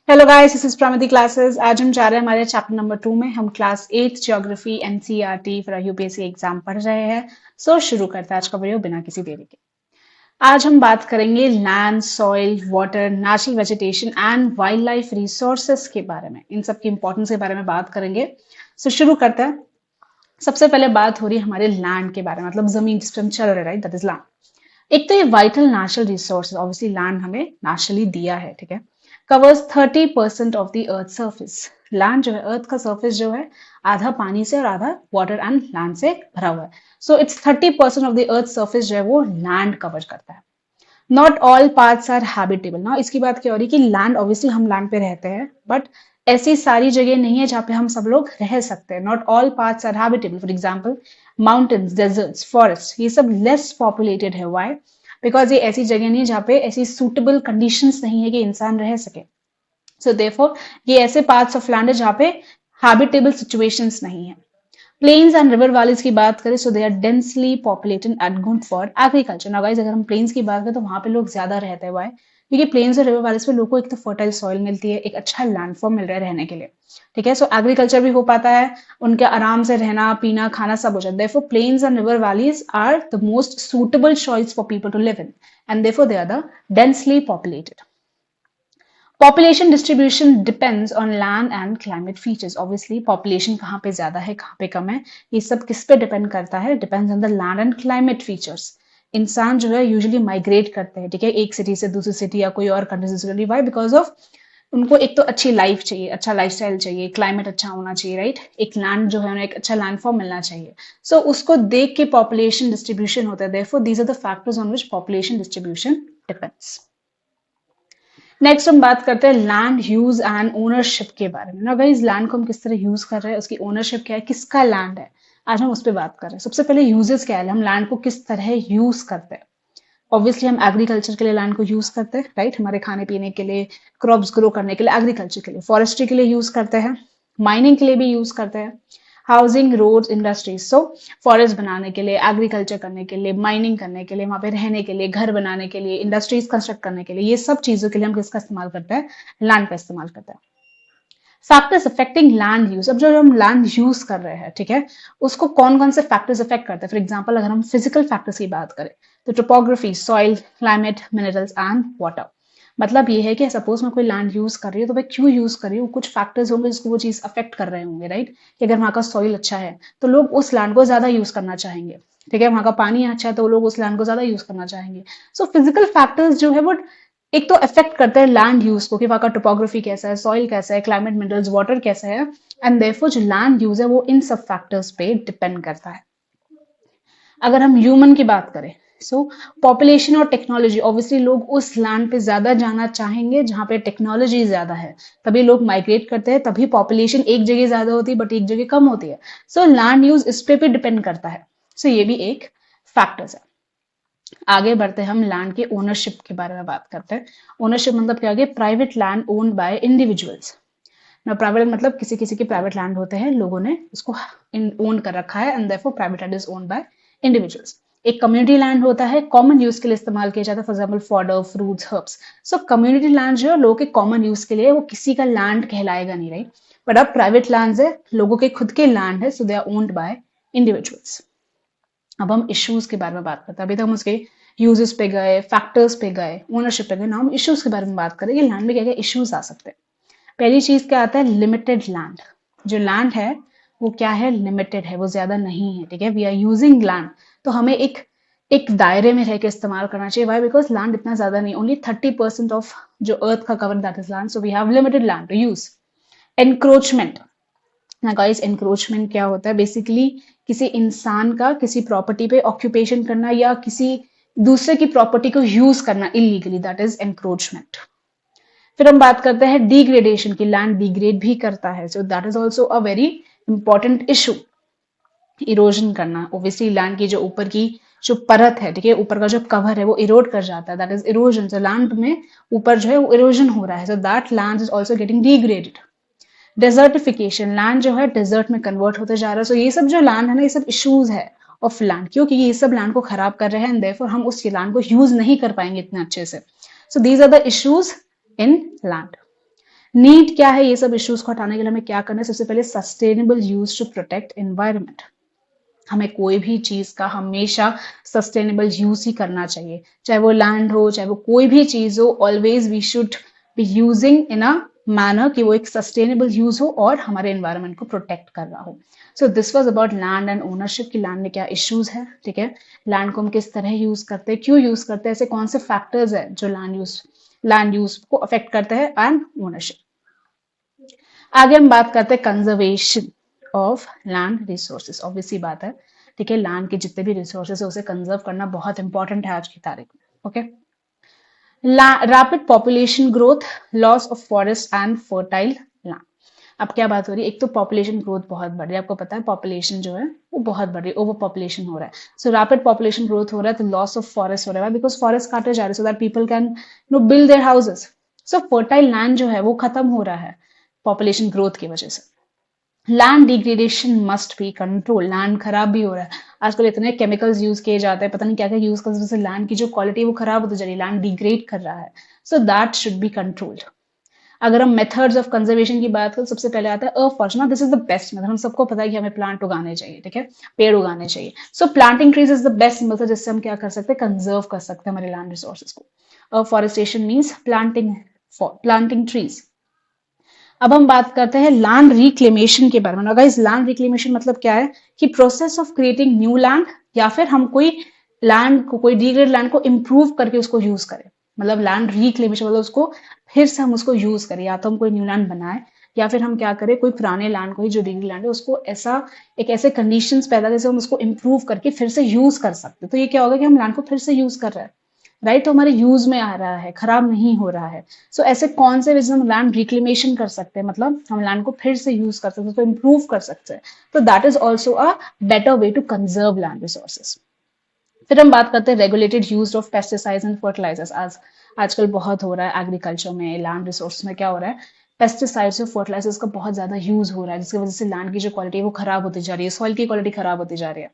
Hello guys, this is Pramiti classes. आज हम जा रहे हैं हमारे चैप्टर नंबर 2 में। हम class 8 geography NCERT for UPSC exam पढ़ रहे हैं। शुरू करते हैं आज का वीडियो बिना किसी देरी के। आज हम बात करेंगे land, soil, water, natural vegetation and wild life resources के बारे में। इन सब की इंपॉर्टेंस के बारे में बात करेंगे। शुरू करते हैं। सबसे पहले बात हो रही है हमारे लैंड के बारे में, मतलब जमीन जिस पे हम चल रहे हैं, राइट, दैट इज लैंड। एक तो ये vital natural resource, obviously land हमें नेचुरली दिया है, ठीक है। Covers 30% of the earth surface. Land जो है, अर्थ का सर्फेस जो है, आधा पानी से और आधा वाटर एंड लैंड से भरा हुआ है। So it's 30% of the earth surface जो है वो लैंड कवर करता है। Not all parts are habitable ना। इसकी बात क्या हो रही है कि लैंड, ऑब्वियसली हम लैंड पे रहते हैं, बट ऐसी सारी जगह नहीं है जहां पे हम सब लोग रह सकते हैं। Not all parts are habitable. For example mountains, deserts, forest, ये सब लेस पॉपुलेटेड है। वाई? बिकॉज ये ऐसी जगह नहीं है जहाँ पे ऐसी सूटेबल कंडीशंस नहीं है कि इंसान रह सके। सो देयरफॉर ये ऐसे पार्ट्स ऑफ लैंड है जहाँ पे हैबिटेबल सिचुएशंस नहीं है। प्लेन्स एंड रिवर वैलीज की बात करें, so they are densely populated and good for agriculture. ना गाइस, अगर हम प्लेन्स की बात करें तो वहां पे लोग ज्यादा रहते हैं। वाई? क्योंकि प्लेन्स और रिवर वैलीज पे लोगों को एक तो फर्टाइल सॉइल मिलती है, एक अच्छा लैंडफॉर्म मिल रहा है रहने के लिए, ठीक है। सो एग्रीकल्चर भी हो पाता है, उनके आराम से रहना, पीना, खाना सब हो जाता है। Therefore plains and river valleys are the most suitable choice for people to live in, and therefore they are the densely populated. Population distribution depends on land and climate features. Obviously population कहाँ पे ज्यादा है, कहाँ पे कम है, ये सब किस पे डिपेंड करता है? Depends on the land and climate features. इंसान जो है यूजुअली माइग्रेट करते हैं, ठीक है, एक सिटी से दूसरी सिटी या कोई और कंट्री से। वाई? बिकॉज ऑफ उनको एक तो अच्छी लाइफ चाहिए, अच्छा लाइफस्टाइल चाहिए, क्लाइमेट अच्छा होना चाहिए, राइट। एक लैंड जो है उन्हें एक अच्छा लैंडफॉर्म मिलना चाहिए। सो उसको देख के पॉपुलेशन डिस्ट्रीब्यूशन होता है। Therefore these are the factors on which population distribution depends. Next हम बात करते हैं लैंड यूज एंड ओनरशिप के बारे में। ना गाइस, लैंड को हम किस तरह यूज कर रहे हैं, उसकी ओनरशिप क्या है, किसका लैंड है, आज हम उस पर बात कर रहे हैं। सबसे पहले यूजेस क्या है, हम लैंड को किस तरह यूज करते हैं। ऑब्वियसली हम एग्रीकल्चर के लिए लैंड को यूज करते हैं, राइट, हमारे खाने पीने के लिए, क्रॉप्स ग्रो करने के लिए, एग्रीकल्चर के लिए, फॉरेस्ट्री के लिए यूज करते हैं, माइनिंग के लिए भी यूज करते हैं, housing, roads, industries. So forest बनाने के लिए, एग्रीकल्चर करने के लिए, माइनिंग करने के लिए, वहां पे रहने के लिए, घर बनाने के लिए, इंडस्ट्रीज कंस्ट्रक्ट करने के लिए, ये सब चीजों के लिए हम किसका इस्तेमाल करते हैं? लैंड का इस्तेमाल करते हैं। Factors affecting land use. अब जो हम लैंड यूज कर रहे हैं, ठीक है, उसको कौन कौन से फैक्टर्स अफेक्ट करते हैं? फॉर एग्जाम्पल अगर हम फिजिकल फैक्टर्स की बात करें तो topography, soil, climate, minerals and water. मतलब ये है कि सपोज मैं कोई लैंड यूज कर रही हूँ तो मैं क्यों यूज कर रही हूँ, कुछ फैक्टर्स होंगे जिसको वो चीज अफेक्ट कर रहे होंगे, राइट। कि अगर वहां का सॉइल अच्छा है तो लोग उस लैंड को ज्यादा यूज करना चाहेंगे, ठीक है। वहां का पानी अच्छा है तो लोग उस लैंड को ज्यादा यूज करना चाहेंगे। सो फिजिकल फैक्टर्स जो है वो एक तो अफेक्ट करता है लैंड यूज को, कि वहां का टोपोग्राफी कैसा है, सॉइल कैसा है, क्लाइमेट, मिनरल्स, वाटर कैसा है, एंड देयरफॉर जो लैंड यूज है वो इन सब फैक्टर्स पे डिपेंड करता है। अगर हम ह्यूमन की बात करें, सो पॉपुलेशन और टेक्नोलॉजी, ऑब्वियसली लोग उस लैंड पे ज्यादा जाना चाहेंगे जहां पे टेक्नोलॉजी ज्यादा है, तभी लोग माइग्रेट करते हैं, तभी पॉपुलेशन एक जगह ज्यादा होती है बट एक जगह कम होती है। सो लैंड यूज इस पे भी डिपेंड करता है। सो ये भी एक फैक्टर्स है। आगे बढ़ते हैं, हम लैंड के ओनरशिप के बारे में बात करते हैं। ओनरशिप मतलब क्या है? Private land owned by individuals ना। प्राइवेट मतलब किसी किसी के प्राइवेट लैंड होते हैं, लोगों ने उसको ओन कर रखा है, and therefore private land is owned by individuals. एक कम्युनिटी लैंड होता है, कॉमन यूज के लिए इस्तेमाल किया जाता है, for example fodder, fruits, herbs. So community land जो है लोगों के कॉमन यूज के लिए, वो किसी का लैंड कहलाएगा नहीं, राइट। बट अब प्राइवेट लैंड है, लोगों के खुद के लैंड है, so they are owned by individuals. अब हम इश्यूज के बारे में बात करते हैं। अभी तक हम उसके यूजेस पे गए, फैक्टर्स पे गए, ओनरशिप पे गए, ना हम इश्यूज के बारे में बात करें कि लैंड में क्या क्या इश्यूज आ सकते हैं। पहली चीज क्या आता है? Limited land. जो लैंड है वो क्या है? लिमिटेड है, वो ज्यादा नहीं है, ठीक है। वी आर यूजिंग लैंड, तो हमें एक एक दायरे में रह के इस्तेमाल करना चाहिए। वाई? बिकॉज लैंड इतना ज्यादा नहीं, ओनली 30% ऑफ जो अर्थ का cover that is land, so we have limited land to use. Encroachment. ना गाइस, एनक्रोचमेंट क्या होता है? बेसिकली किसी इंसान का किसी प्रॉपर्टी पे ऑक्यूपेशन करना या किसी दूसरे की प्रॉपर्टी को यूज करना इलीगली, दैट इज एनक्रोचमेंट। फिर हम बात करते हैं डिग्रेडेशन की। लैंड डिग्रेड भी करता है, so that is also a very important issue. Erosion करना, ओब्वियसली लैंड की जो ऊपर की जो परत है, ठीक है, ऊपर का जो कवर है वो इरोड कर जाता है, that is erosion. So land में ऊपर जो है वो इरोजन हो रहा है, so that land is also getting degraded. Desertification, land जो है डेजर्ट में कन्वर्ट होते जा रहा है। सो ये सब जो लैंड है ना, ये सब इश्यूज है ऑफ लैंड, क्योंकि ये सब लैंड को खराब कर रहे हैं, एंड देयरफॉर हम उस लैंड को यूज नहीं कर पाएंगे इतने अच्छे से। So these are the issues in land. Need क्या है, ये सब इश्यूज को हटाने के लिए हमें क्या करना है? सबसे पहले sustainable use to protect environment. हमें कोई भी चीज का हमेशा सस्टेनेबल यूज ही करना चाहिए, चाहे वो लैंड हो, चाहे वो कोई भी चीज हो। Always we should be using in a manner कि वो एक सस्टेनेबल यूज हो और हमारे एनवायरमेंट को प्रोटेक्ट कर रहा हो। So this was about land and ownership की लैंड में क्या इश्यूज है, ठीक है, लैंड को हम किस तरह यूज करते हैं, क्यों यूज करते हैं, ऐसे कौन से फैक्टर्स है जो लैंड यूज को अफेक्ट करते हैं, एंड ओनरशिप। आगे हम बात करते हैं conservation of land resources. Obviously बात है, ठीक है, लैंड के जितने भी रिसोर्सेज है उसे कंजर्व करना बहुत इंपॉर्टेंट है आज की तारीख में। Okay, rapid population growth, loss of forest and fertile land. अब क्या बात हो रही है, एक तो पॉपुलेशन ग्रोथ बहुत बढ़ रही है, आपको पता है पॉपुलेशन जो है वो बहुत बढ़ रही है, ओवर पॉपुलेशन हो रहा है। सो रैपिड पॉपुलेशन ग्रोथ हो रहा है तो लॉस ऑफ फॉरेस्ट हो रहा है, बिकॉज फॉरेस्ट काटे जा रहे हैं so that people can build their houses. So fertile land जो है वो खत्म हो रहा है पॉपुलेशन ग्रोथ की वजह से। Land degradation must be control, land खराब भी हो रहा है आजकल, इतने केमिकल्स यूज किए जाते हैं, पता नहीं क्या क्या यूज कर, से लैंड की जो क्वालिटी है वो खराब होती जा रही है, लैंड डिग्रेड कर रहा है। So that should be controlled. अगर हम मेथड्स ऑफ कंजर्वेशन की बात करें, सबसे पहले आता है afforestation. This is the best method, हम सबको पता है कि हमें प्लांट उगाने चाहिए, ठीक है, पेड़ उगाने चाहिए। So planting trees is the best method जिससे हम क्या कर सकते हैं, कंजर्व कर सकते हैं हमारे लैंड रिसोर्सेज को। Afforestation means planting trees. अब हम बात करते हैं लैंड रिक्लेमेशन के बारे में। गाइस, लैंड रिक्लेमेशन मतलब क्या है कि process of creating new land, या फिर हम कोई लैंड को, कोई डिग्रेड लैंड को इंप्रूव करके उसको यूज करें। मतलब लैंड रिक्लेमेशन मतलब उसको फिर से हम उसको यूज करें, या तो हम कोई न्यू लैंड बनाए, या फिर हम क्या करें, कोई पुराने लैंड को ही जो डिग्रेड लैंड है उसको ऐसा एक ऐसे कंडीशंस पैदा जैसे हम उसको इंप्रूव करके फिर से यूज कर सकते। तो ये क्या होगा कि हम लैंड को फिर से यूज कर रहे हैं, राइट, तो हमारे यूज में आ रहा है, खराब नहीं हो रहा है। सो ऐसे कौन से रीजन हम लैंड रिक्लेमेशन कर सकते हैं, मतलब हम लैंड को फिर से यूज कर सकते हैं, उसको इंप्रूव कर सकते हैं। तो that is also a better way to conserve land resources. फिर हम बात करते हैं regulated use of pesticides and fertilisers. आजकल बहुत हो रहा है एग्रीकल्चर में, लैंड रिसोर्स में क्या हो रहा है, पेस्टिसाइड्स और फर्टिलाइजर्स का बहुत ज्यादा यूज हो रहा है, जिसकी वजह से लैंड की जो क्वालिटी है वो खराब होती जा रही है, सॉइल की क्वालिटी खराब होती जा रही है।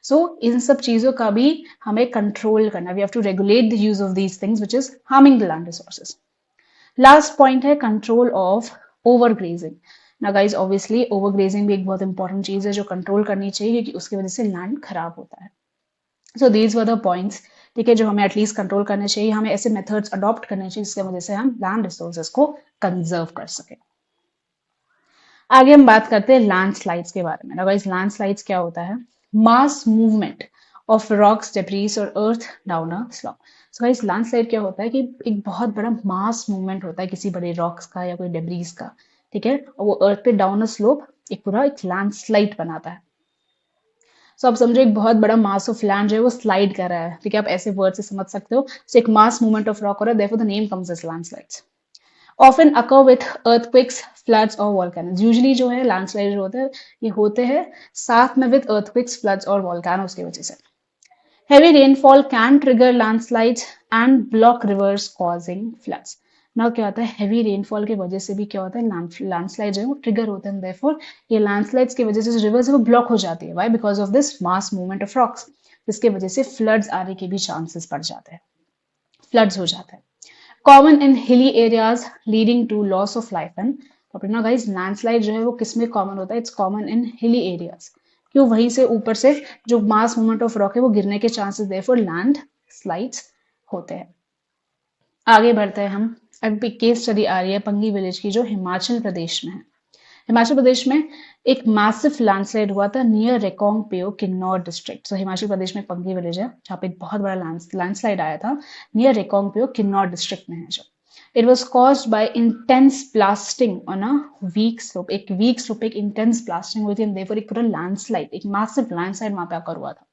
सो इन सब चीजों का भी हमें कंट्रोल करना, we have to regulate the use of these things which is harming the land resources. Last point है कंट्रोल ऑफ ओवरग्रेजिंग। ना गाइज, ऑब्वियसली ओवरग्रेजिंग भी एक बहुत इंपॉर्टेंट चीज है जो कंट्रोल करनी चाहिए, क्योंकि उसकी वजह से लैंड खराब होता है। So these were the points, ठीक है, जो हमें एटलीस्ट कंट्रोल करने चाहिए, हमें ऐसे मेथड्स अडॉप्ट करने चाहिए जिसकी वजह से हम लैंड रिसोर्सेज को कंजर्व कर सके। आगे हम बात करते हैं लैंडस्लाइड्स के बारे में। गाइस, लैंडस्लाइड्स क्या होता है, mass movement of rocks, debris और earth down a slope. So guys, landslide क्या होता है कि एक बहुत बड़ा मास मूवमेंट होता है किसी बड़े रॉक्स का या कोई डेब्रीज का, ठीक है, और वो अर्थ पे डाउन अ स्लोप एक पूरा एक लैंडस्लाइड बनाता है। सो आप समझो एक बहुत बड़ा मास ऑफ लैंड जो है वो स्लाइड कर रहा है, ठीक है, आप ऐसे वर्ड से समझ सकते हो। सो एक मास मूवमेंट ऑफ रॉक हो रहा है, therefore the name comes as landslides. Often occur with earthquakes, floods और वॉल्केनोज। यूजुअली जो है लैंडस्लाइड होते हैं, ये होते हैं साथ में विद अर्थक्वेक्स, फ्लड्स और वॉल्केनोज की वजह से। Heavy rainfall can trigger landslides and block reverse causing floods. ना क्या होता है, हेवी रेनफॉल की वजह से भी क्या होता है, लैंडस्लाइड जो है वो ट्रिगर होते हैं, देयरफॉर ये लैंडस्लाइड्स की वजह से जो रिवर्स है वो ब्लॉक हो जाती है। Why? Because of this mass movement of rocks, जिसकी वजह से फ्लड्स आने के भी चांसेस बढ़ जाते हैं, फ्लड्स हो जाते हैं। Common in hilly areas leading to loss of life and property. ना गाइस, लैंडस्लाइड जो है वो किसमें कॉमन होता है, it's common in hilly areas. क्यों? वहीं से ऊपर से जो मास मूवमेंट ऑफ रॉक है वो गिरने के चांसेस देयरफॉर लैंड स्लाइड्स होते हैं। आगे बढ़ते हैं हम। अभी केस स्टडी आ रही है पंगी विलेज की, जो हिमाचल प्रदेश में है। हिमाचल प्रदेश में एक मैसिव लैंडस्लाइड हुआ था नियर रेकोंग पेओ, किन्नौर डिस्ट्रिक्ट। सो हिमाचल प्रदेश में पंगी विलेज है जहाँ पे एक बहुत बड़ा लैंडस्लाइड आया था, नियर रेकोंग पेओ, किन्नौर डिस्ट्रिक्ट में है जो। It was caused by intense blasting on a weak slope. एक वीक स्लोप पे एक इंटेंस ब्लास्टिंग हुई थी, देयरफॉर एक पूरा लैंडस्लाइड, एक मैसिव लैंडस्लाइड वहां पे आकर हुआ था।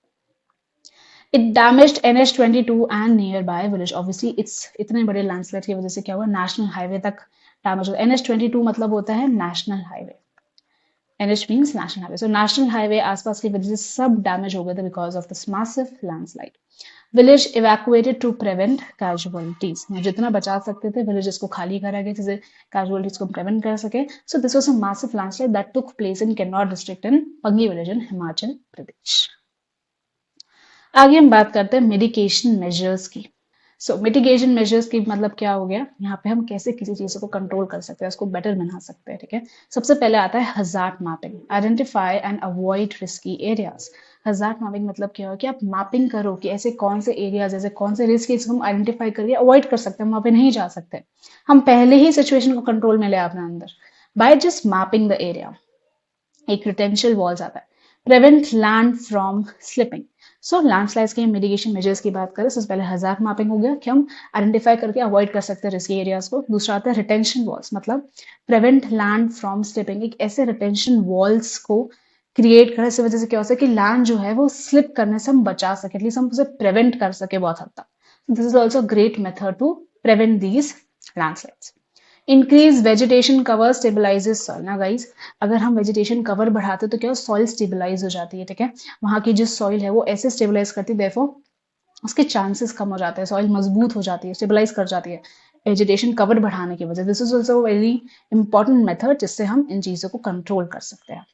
It damaged NH22 and near by village. Obviously it's इतने बड़े लैंडस्लाइड की वजह से क्या हुआ, नेशनल हाईवे तक डैमेज हुआ। NH22 मतलब होता है national highway, NH means national highway. So national highway आसपास की वजह से सब डैमेज हो गए थे because of this massive landslide. Village evacuated to prevent casualties. जितना बचा सकते थे विलेजेस को खाली करा गया जिससे कैजुअलिटीज को प्रिवेंट कर सके। So this was a massive landslide that took place in Kinnaur district in Pangi village in Himachal Pradesh. आगे हम बात करते हैं मेडिकेशन मेजर्स की। सो मिटिगेशन मेजर्स की मतलब क्या हो गया, यहाँ पे हम कैसे किसी चीज को कंट्रोल कर सकते हैं, उसको बेटर बना सकते हैं, ठीक है। सबसे पहले आता है hazard mapping, identify and avoid risky areas. Hazard mapping मतलब क्या हो कि आप मैपिंग करो कि ऐसे कौन से एरियाज, ऐसे कौन से रिस्क हम आइडेंटिफाई करके अवॉइड कर सकते हैं, वहां पे नहीं जा सकते, हम पहले ही सिचुएशन को कंट्रोल में ले अपने अंदर by just mapping the area. एक रिटेंशियल वॉल्स आता है, prevent land from slipping. So landslides के मिटिगेशन मेजर्स की बात करें, सबसे पहले हजार्ड मैपिंग हो गया कि हम आइडेंटिफाई करके अवॉइड कर सकते हैं रिस्की एरियाज को। दूसरा आता है रिटेंशन वॉल्स, मतलब प्रिवेंट लैंड फ्रॉम स्लिपिंग, एक ऐसे रिटेंशन वॉल्स को क्रिएट करने से वजह से क्या हो सके कि लैंड जो है वो स्लिप करने से हम बचा सके, एटलीस्ट हम उसे प्रिवेंट कर सके बहुत हद तक। This is also great method to prevent these landslides. Increase vegetation cover stabilises soil. ना गाइस, अगर हम वेजिटेशन कवर बढ़ाते तो क्या सॉइल स्टेबलाइज हो जाती है, ठीक है। वहां की जो सॉइल है वो ऐसे स्टेबलाइज करती है, देयरफॉर उसके चांसेस कम हो जाते हैं, सॉइल मजबूत हो जाती है, स्टेबलाइज कर जाती है वेजिटेशन कवर बढ़ाने की वजह। This is also very important method जिससे हम इन चीजों को कंट्रोल कर सकते हैं।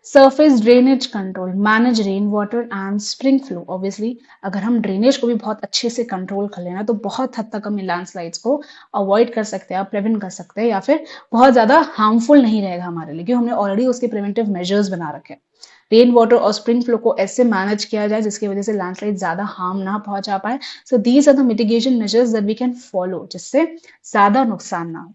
Surface drainage control, manage rain water and spring flow. Obviously अगर हम ड्रेनेज को भी बहुत अच्छे से कंट्रोल कर लेना तो बहुत हद तक हम लैंडस्लाइड्स को अवॉइड कर सकते हैं, प्रिवेंट कर सकते हैं, या फिर बहुत ज्यादा हार्मफुल नहीं रहेगा हमारे लिए, क्योंकि हमने ऑलरेडी उसके प्रिवेंटिव मेजर्स बना रखे हैं। रेन वाटर और स्प्रिंग फ्लो को ऐसे मैनेज किया जाए जिसकी वजह से लैंडस्लाइड ज्यादा हार्म ना पहुंचा पाए। So these are the mitigation measures that we can follow, जिससे ज्यादा नुकसान ना हो।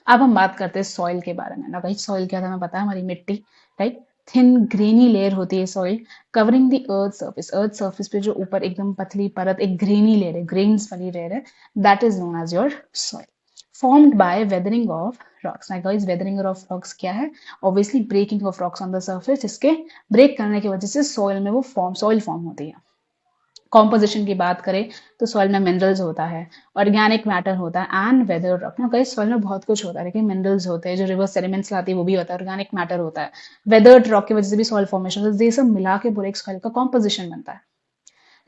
अब हम बात करते हैं सॉइल के बारे में। ना भाई, सॉइल क्या था हमें पता है, हमारी मिट्टी, राइट। थिन ग्रेनी लेयर होती है soil covering the earth surface. Earth surface पे जो ऊपर एकदम पतली परत, एक ग्रेनी लेयर है, ग्रेन्स वाली लेयर है, that is known as your soil. Formed by weathering of rocks. ना गाइस, वेदरिंग ऑफ रॉक्स क्या है? Obviously breaking of rocks on the surface, जिसके ब्रेक करने की वजह से सॉइल में वो सॉइल फॉर्म होती है। कॉम्पोजिशन की बात करें तो सॉइल में मिनरल्स होता है, ऑर्गेनिक मैटर होता है एंड वेदर रॉक। ना गाइस, सॉइल में बहुत कुछ होता है, लेकिन मिनरल्स होते हैं, जो रिवर्स सेडिमेंट्स लाती है वो भी होता है, ऑर्गेनिक मैटर होता है, वेदर्ड रॉक की वजह से भी सॉइल फॉर्मेशन होता है। ये सब मिला के पूरे एक सॉइल का कॉम्पोजिशन बनता है।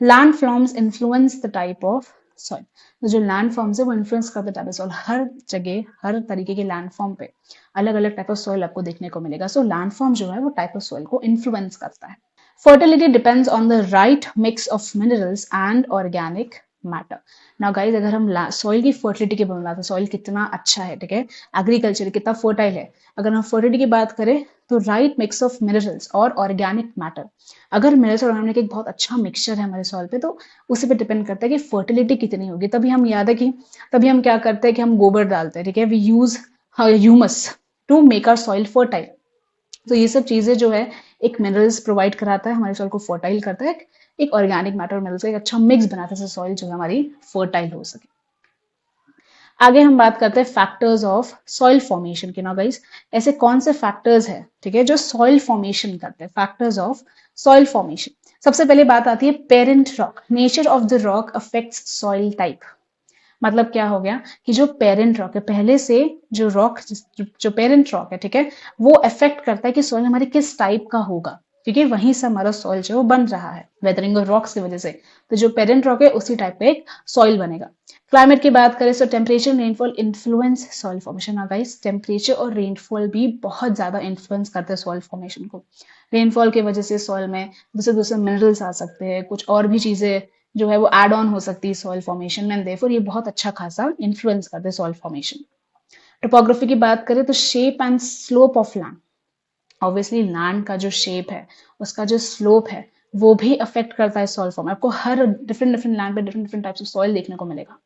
Land forms influence the type of soil. तो जो लैंड फॉर्म्स है वो इन्फ्लुएंस करते टाइप ऑफ सॉइल। हर जगह हर तरीके के लैंड फॉर्म पे अलग अलग टाइप ऑफ सॉइल आपको देखने को मिलेगा। सो लैंड फॉर्म जो है वो टाइप ऑफ सॉइल को इन्फ्लुएंस करता है। Fertility depends on the right mix of minerals and organic matter. Now guys, अगर हम सॉइल की फर्टिलिटी की बात करें, सॉइल कितना अच्छा है, ठीक है, एग्रीकल्चर कितना फर्टाइल है, अगर हम फर्टिलिटी की बात करें तो राइट मिक्स ऑफ मिनरल्स और ऑर्गेनिक मैटर, अगर मिनरल्स और ऑर्गेनिक एक बहुत अच्छा मिक्सचर है हमारे सॉइल पे, तो उसी पे डिपेंड करता है कि फर्टिलिटी कितनी होगी। तभी हम याद है कि तभी हम क्या करते हैं कि हम गोबर डालते हैं, ठीक है, we use humus to make our soil fertile. तो ये सब चीजें जो है एक मिनरल्स प्रोवाइड कराता है, हमारे सॉइल को फर्टाइल करता है, एक ऑर्गेनिक मैटर और मिनरल्स का एक अच्छा मिक्स बनाता है, सॉइल जो है हमारी फर्टाइल हो सके। आगे हम बात करते हैं फैक्टर्स ऑफ सॉइल फॉर्मेशन के। ना गाइस, ऐसे कौन से फैक्टर्स है, ठीक है, जो सॉइल फॉर्मेशन करते हैं, फैक्टर्स ऑफ सॉइल फॉर्मेशन। सबसे पहले बात आती है parent rock. Nature of the rock affects soil type. मतलब क्या हो गया कि जो पेरेंट रॉक है, पहले से जो रॉक, जो पेरेंट रॉक है, ठीक है, वो अफेक्ट करता है कि सॉइल हमारी किस टाइप का होगा, क्योंकि वहीं से हमारा सॉइल जो है वो बन रहा है वेदरिंग और रॉक्स की वजह से। तो जो पेरेंट रॉक है उसी टाइप का एक सॉइल बनेगा। क्लाइमेट की बात करें तो temperature rainfall influence soil formation. आ गाइस, टेम्परेचर और रेनफॉल भी बहुत ज्यादा इन्फ्लुएंस करते हैं सॉइल फॉर्मेशन को। रेनफॉल की वजह से सॉइल में दूसरे दूसरे मिनरल्स आ सकते हैं, कुछ और भी चीजें जो है वो एड ऑन हो सकती है सॉइल फॉर्मेशन में, देयरफॉर ये बहुत अच्छा खासा इन्फ्लुएंस करते हैं सॉइल फॉर्मेशन। टोपोग्राफी की बात करें तो shape and slope of land. Obviously land का जो शेप है, उसका जो स्लोप है, वो भी अफेक्ट करता है सॉइल फॉर्म। आपको हर डिफरेंट डिफरेंट लैंड पे different different types of soil देखने को मिलेगा।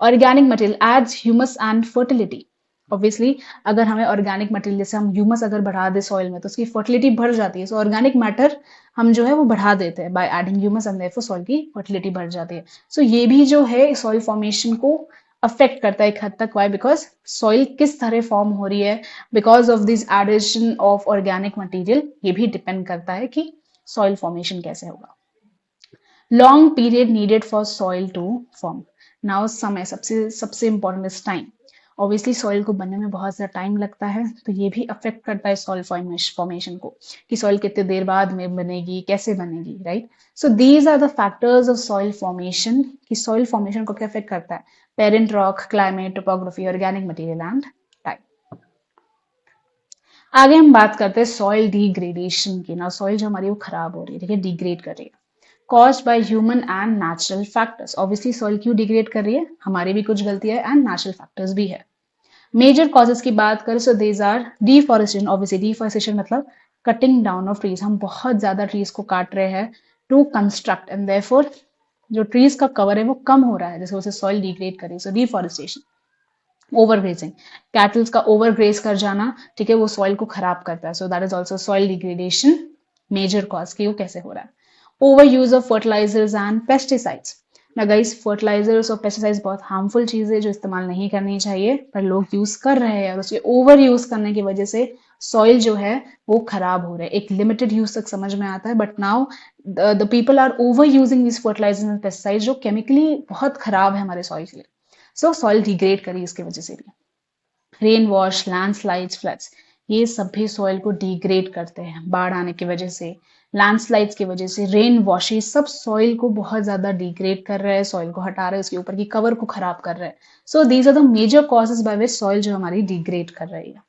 Organic material adds humus and fertility. Obviously अगर हमें ऑर्गेनिक मटेरियल, जैसे हम ह्यूमस अगर बढ़ा दे सॉइल में तो उसकी फर्टिलिटी बढ़ जाती है। सो ऑर्गेनिक मैटर हम जो है वो बढ़ा देते हैं by adding humus and therefore soil की फर्टिलिटी बढ़ जाती है। सो ये भी जो है सॉइल फॉर्मेशन को अफेक्ट करता है एक हद तक। वाई? बिकॉज सॉइल किस तरह फॉर्म हो रही है, because of this addition of organic material, ये भी डिपेंड करता है कि सॉइल फॉर्मेशन कैसे होगा। Long period needed for soil to form. Now समय सबसे सबसे important is time. Obviously soil को बनने में बहुत ज़्यादा टाइम लगता है, तो ये भी अफेक्ट करता है सॉइल फॉर्मेशन को, कि सॉइल कितने देर बाद में बनेगी, कैसे बनेगी, right. So these are the factors of soil formation, कि सॉइल फॉर्मेशन को क्या अफेक्ट करता है? Parent rock, climate, topography, organic material and time. आगे हम बात करते हैं सॉइल डिग्रेडेशन की। ना सॉइल जो हमारी वो खराब हो रही है, ठीक है, डिग्रेड कर रही है। caused by human and natural factors. Obviously soil क्यों डिग्रेड कर रही है, हमारी भी कुछ गलतियां है एंड नेचुरल फैक्टर्स भी है. मेजर कॉजेज की बात करें so these are deforestation. Obviously deforestation मतलब कटिंग डाउन ऑफ ट्रीज. हम बहुत ज्यादा ट्रीज को काट रहे हैं टू कंस्ट्रक्ट एंड देयरफॉर जो ट्रीज का कवर है वो कम हो रहा है, जिसकी वजह से सॉइल डिग्रेड करेगी. सो डिफॉरेस्टेशन. ओवरग्रेजिंग, कैटल्स का ओवरग्रेज कर जाना, ठीक है, वो सॉइल को खराब करता है. So that is also soil degradation major cause की वो कैसे हो रहा है. Overuse of fertilisers and pesticides. ना गाइस फर्टिलाइजर्स और पेस्टिसाइड्स बहुत हार्मफुल चीज है जो इस्तेमाल नहीं करनी चाहिए, पर लोग यूज कर रहे हैं और उसके ओवर यूज करने की वजह से सॉइल जो है वो खराब हो रहा है. एक लिमिटेड यूज तक समझ में आता है, but now the people are over using this fertilisers and pesticides जो केमिकली बहुत खराब है हमारे सॉइल के लिए. सो सॉइल डिग्रेड करी इसकी वजह से भी. रेन वॉश, लैंडस्लाइड्स, फ्लड्स, ये सब भी सॉइल को डिग्रेड करते हैं. बाढ़ आने की वजह से, लैंडस्लाइड्स की वजह से, रेन वॉश, ये सब सॉइल को बहुत ज्यादा डिग्रेड कर रहे हैं, सॉइल को हटा रहे हैं, उसके ऊपर की कवर को खराब कर रहे हैं. So these are the major causes by which soil जो हमारी डिग्रेड कर रही है.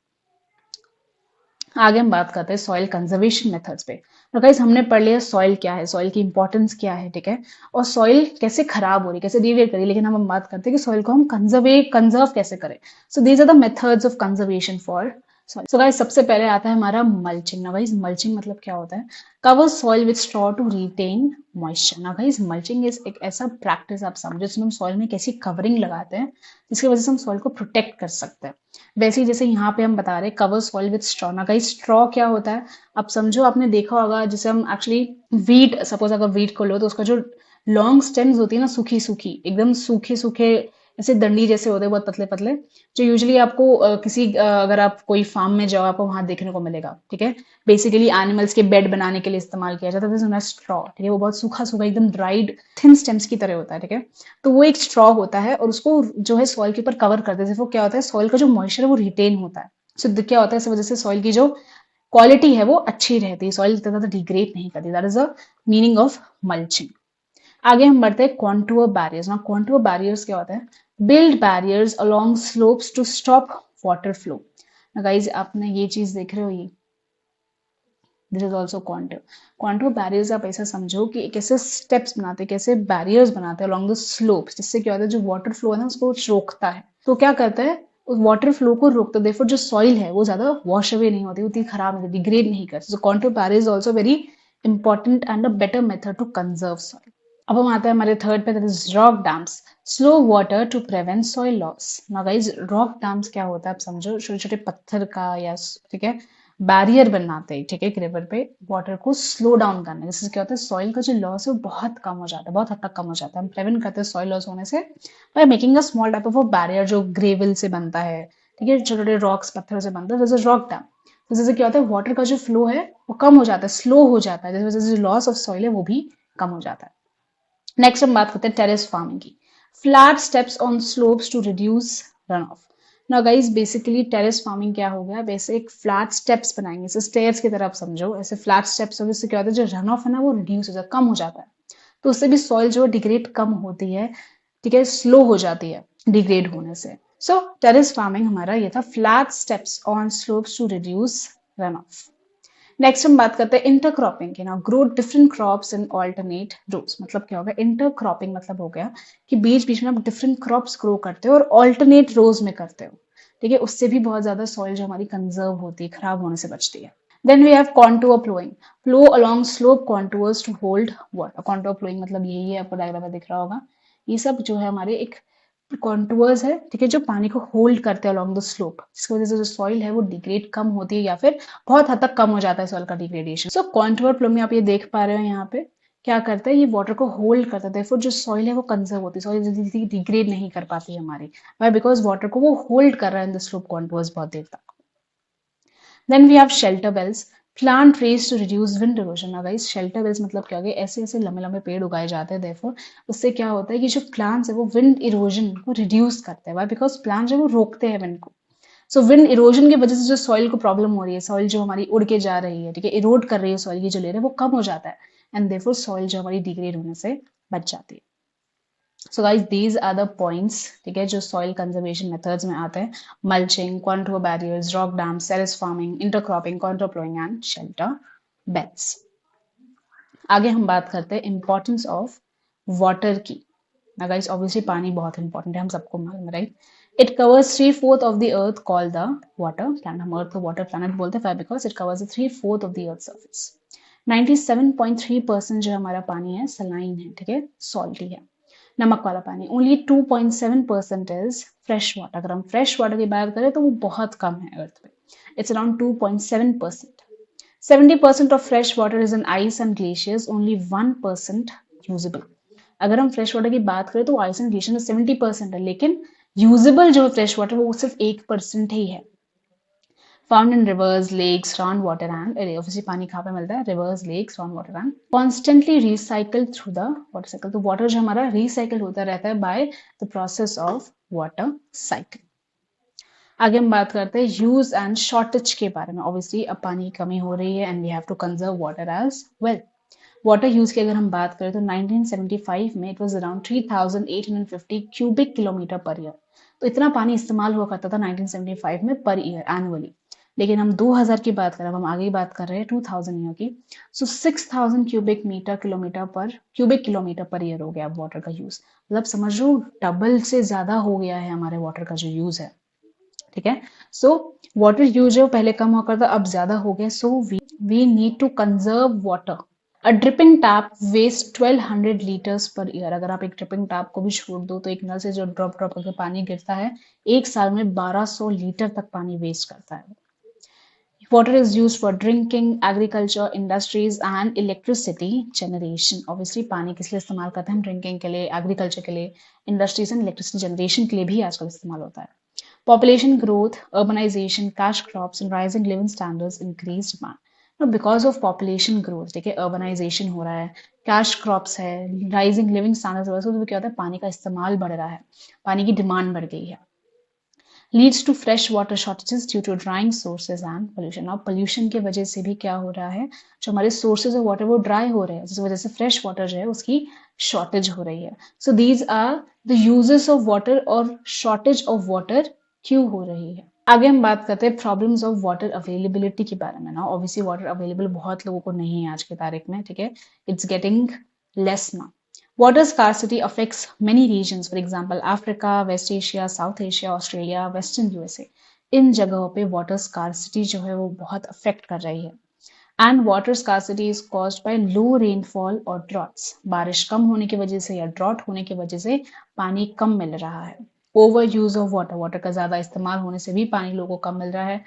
आगे हम बात करते हैं सॉइल कंजर्वेशन मेथड्स पे. तो गाइस हमने पढ़ लिया सॉइल क्या है, सॉइल की इंपॉर्टेंस क्या है, ठीक है, और सॉइल कैसे खराब हो रही है, कैसे डिग्रेड करी. लेकिन हम बात करते हैं कि सॉइल को हम कंजर्व कैसे करें. So these are the methods of conservation for soil. So guys सबसे पहले आता है हमारा मल्चिंग. ना गाइस मल्चिंग मतलब क्या होता है, cover soil with straw to retain moisture. ना गाइस मल्चिंग इज एक ऐसा प्रैक्टिस आप समझो जिसमें हम सॉइल में कैसी कवरिंग लगाते हैं जिसकी वजह से हम सॉइल को प्रोटेक्ट कर सकते हैं. वैसे ही जैसे यहाँ पे हम बता रहे हैं कवर सॉइल विद स्ट्रॉ. ना गाइस स्ट्रॉ क्या होता है, अब समझो आपने देखा होगा जैसे हम एक्चुअली वीट, सपोज अगर वीट को लो तो उसका जो लॉन्ग स्टेम्स होती है ना, सूखी सूखी एकदम सूखे सूखे ऐसे डंडी जैसे होते हैं बहुत पतले पतले, जो यूजुअली आपको अगर आप कोई फार्म में जाओ आपको वहां देखने को मिलेगा. ठीक है, बेसिकली एनिमल्स के बेड बनाने के लिए इस्तेमाल किया जाता है स्ट्रॉ. ठीक है, वो बहुत सूखा सूखा एकदम ड्राइड थिन स्टेम्स की तरह होता है. ठीक है, तो वो एक स्ट्रॉ होता है और उसको जो है सॉइल के ऊपर कवर कर देते हैं. वो क्या होता है, सॉइल का जो मॉइस्चर है वो रिटेन होता है. सो क्या होता है, इस वजह से सॉइल की जो क्वालिटी है वो अच्छी रहती है, सॉइल इतना ज्यादा डिग्रेड नहीं करती. That is the meaning of mulching. आगे हम बढ़ते हैं कॉन्टूर बैरियर्स. ना कॉन्टूर बैरियर्स क्या होता है, build barriers along slopes to stop water flow. Guys आपने ये चीज देख रहे हो, ये this is also contour. Contour barriers आप ऐसा समझो कि एक ऐसे स्टेप्स बनाते हैं, कैसे बैरियर्स बनाते हैं अलोंग द स्लोप्स, जिससे क्या होता है जो वाटर फ्लो है ना उसको रोकता है. तो क्या करता है, उस वाटर फ्लो को रोकता है, देयरफॉर जो सॉइल है वो ज्यादा वॉश अवे नहीं होती, उतनी खराब नहीं, डिग्रेड नहीं करती. So contour barrier is also very important and a better method to conserve soil. अब हम आते हैं हमारे थर्ड पे, that is rock dams. Slow water to prevent soil loss. ना गाइस रॉक डैम्स क्या होता है आप समझो, छोटे छोटे पत्थर का या ठीक है बैरियर बनाते हैं, ठीक है, एक रिवर पे वाटर को स्लो डाउन करने, जिससे क्या होता है सॉइल का जो लॉस है वो बहुत कम हो जाता है, बहुत हद तक कम हो जाता है. हम प्रिवेंट करते हैं सॉइल लॉस होने से by making a small type of barrier जो ग्रेवल से बनता है. ठीक है, छोटे छोटे रॉक्स पत्थर से बनता है, जैसे रॉक डैम. तो जैसे क्या होता है वाटर का जो फ्लो है वो कम हो जाता है, स्लो हो जाता है, जिस वजह से जो लॉस ऑफ सॉइल है वो भी कम हो जाता है. नेक्स्ट हम बात करते हैं टेरेस फार्मिंग की. Flat steps on slopes to reduce run off. ना गाइस बेसिकली टेरेस फार्मिंग क्या हो गया, वैसे एक फ्लैट स्टेप्स बनाएंगे, जैसे स्टेयर्स की तरह आप समझो, ऐसे फ्लैट स्टेप्स होंगे, इससे क्या होता है जो रन ऑफ है ना वो रिड्यूस हो जाता है, कम हो जाता है. तो उससे भी सॉइल जो डिग्रेड कम होती है, ठीक है, स्लो हो जाती है डिग्रेड होने से. सो टेरेस फार्मिंग हमारा ये था, flat steps on slopes to reduce run off. Next हम बात करते हैं इंटरक्रॉपिंग की. ना grow different crops in alternate rows. मतलब क्या होगा, इंटरक्रॉपिंग मतलब हो गया कि बीच बीच में आप डिफरेंट क्रॉप्स ग्रो करते हो और ऑल्टरनेट रोज में करते हो. ठीक है, उससे भी बहुत ज्यादा सॉइल जो हमारी कंजर्व होती है, खराब होने से बचती है. Then we have contour flowing. Flow along slope contours to hold water. Contour flowing मतलब यही है, आपको डायग्राम में दिख रहा होगा. ये सब जो है हमारे एक कॉन्टूर्स है, ठीक है, जो पानी को होल्ड करते हैं अलोंग द स्लोप, जिसकी वजह से जो सॉइल है वो डिग्रेड कम होती है या फिर बहुत हद तक कम हो जाता है सॉइल का डिग्रेडेशन. सो कॉन्टूर फ्लो में आप ये देख पा रहे हो, यहाँ पे क्या करता है, ये वाटर को होल्ड करता है, देयरफॉर जो सॉइल है वो कंजर्व होती है, सॉइल जल्दी डिग्रेड नहीं कर पाती है हमारी, वाई बिकॉज वाटर को वो होल्ड कर रहा है इन द स्लोप कॉन्टूर्स बहुत देर तक. Then we have shelter belts. Plant trees to reduce wind erosion. Guys shelter belts मतलब क्या हो गया, ऐसे ऐसे लंबे लंबे पेड़ उगाए जाते हैं, देयरफॉर उससे क्या होता है कि जो प्लांट्स है वो विंड इरोजन को रिड्यूस करते हैं. वाई बिकॉज प्लांट जो वो रोकते हैं विंड को. सो विंड इरोजन की वजह से जो सॉइल को प्रॉब्लम हो रही है, सॉइल जो हमारी उड़ के जा रही है, ठीक है, इरोड कर रही है सॉइल की जो लेयर है वो कम हो जाता है, एंड देयरफॉर सॉइल जो हमारी डिग्रेड होने से बच जाती है. So guys these are the points, ठीक है, जो सॉइल कंजर्वेशन मेथड्स में आते हैं. Mulching, contour barriers, rock dams, terrace farming, intercropping, contour flowing and shelter belts. आगे हम बात करते हैं इंपॉर्टेंस ऑफ वाटर की। ना गाइस ऑब्वियसली पानी बहुत इंपॉर्टेंट है, हम सबको मालूम है, right. It covers 3/4 of the earth called the water planet. हम अर्थ को वाटर प्लैनेट बोलते हैं because it covers 3/4 of the earth surface. 97.3% जो हमारा पानी है सलाइन है, ठीक है, सॉल्टी है, नमक वाला पानी। Only 2.7% is fresh water. अगर हम फ्रेश वाटर की बात करें तो वो बहुत कम है अर्थ पे, it's around 2.7%। 70% of fresh water is in ice and glaciers, only 1% usable। अगर हम फ्रेश वाटर की बात करें तो आइस एंड ग्लेशियर में 70% है, लेकिन यूजेबल जो फ्रेश वाटर वो सिर्फ 1% ही है। Found in rivers, lakes, ground water and obviously पानी कहाँ पे मिलता है, rivers, lakes, ground water and constantly recycle through the water cycle. तो वाटर जो हमारा रिसाइकिल होता रहता है by the process of water cycle. आगे हम बात करते हैं यूज एंड शॉर्टेज के बारे में। ऑब्वियसली अब पानी की कमी हो रही है and we have to conserve water as well. Water use की अगर हम बात करें तो 1975 में it was around 3850 cubic kilometre per year. तो इतना पानी इस्तेमाल हुआ करता था 1975 में पर ईयर एनुअली। लेकिन हम 2000 की बात करें, अब हम आगे की बात कर रहे हैं 2000 ईयर की, सो 6000 क्यूबिक किलोमीटर पर ईयर हो गया अब वाटर का यूज। मतलब समझ लो डबल से ज्यादा हो गया है हमारे वाटर का जो यूज है, ठीक है। सो वाटर यूज है पहले कम हुआ करता, अब ज्यादा हो गया। So we need to conserve water. A dripping tap waste 1200 litres per year. अगर आप एक ड्रिपिंग टैप को भी छोड़ दो तो एक नल से जो ड्रॉप ड्रॉप करके पानी गिरता है, एक साल में 1200 लीटर तक पानी वेस्ट करता है। Water is use for drinking, agriculture, industries and electricity generation. Obviously पानी किस लिए इस्तेमाल करते हैं हम, ड्रिंकिंग के लिए, एग्रीकल्चर के लिए, इंडस्ट्रीज एंड इलेक्ट्रिसिटी जनरेशन के लिए भी आजकल इस्तेमाल होता है। Population growth, urbanization, cash crops, and rising living standards increase demand. Now, because of population growth, ठीक है, urbanization हो रहा है, cash crops है, rising living standards हो रहा है, तो क्या होता है पानी का इस्तेमाल बढ़ रहा है, पानी की डिमांड बढ़ गई है। Leads to fresh water shortages due to drying sources and pollution। अब pollution की वजह से भी क्या हो रहा है, जो हमारे sources of water वो dry हो रहे हैं, जिस वजह से fresh water जो है उसकी shortage हो रही है। So these are the uses of water और shortage of water क्यों हो रही है। आगे हम बात करते हैं प्रॉब्लम्स ऑफ वाटर अवेलेबिलिटी के बारे में ना। ऑब्वियसली वाटर अवेलेबल बहुत लोगों को नहीं है आज की तारीख में, ठीक है, इट्स गेटिंग लेस ना। Water scarcity affects many regions, for example, Africa, West Asia, South Asia, Australia, Western USA। इन जगहों पे water scarcity जो है वो बहुत affect कर रही है। And water scarcity is caused by low rainfall और droughts। बारिश कम होने की वजह से या drought होने की वजह से पानी कम मिल रहा है। Over use of water, water का ज्यादा इस्तेमाल होने से भी पानी लोगों को कम मिल रहा है।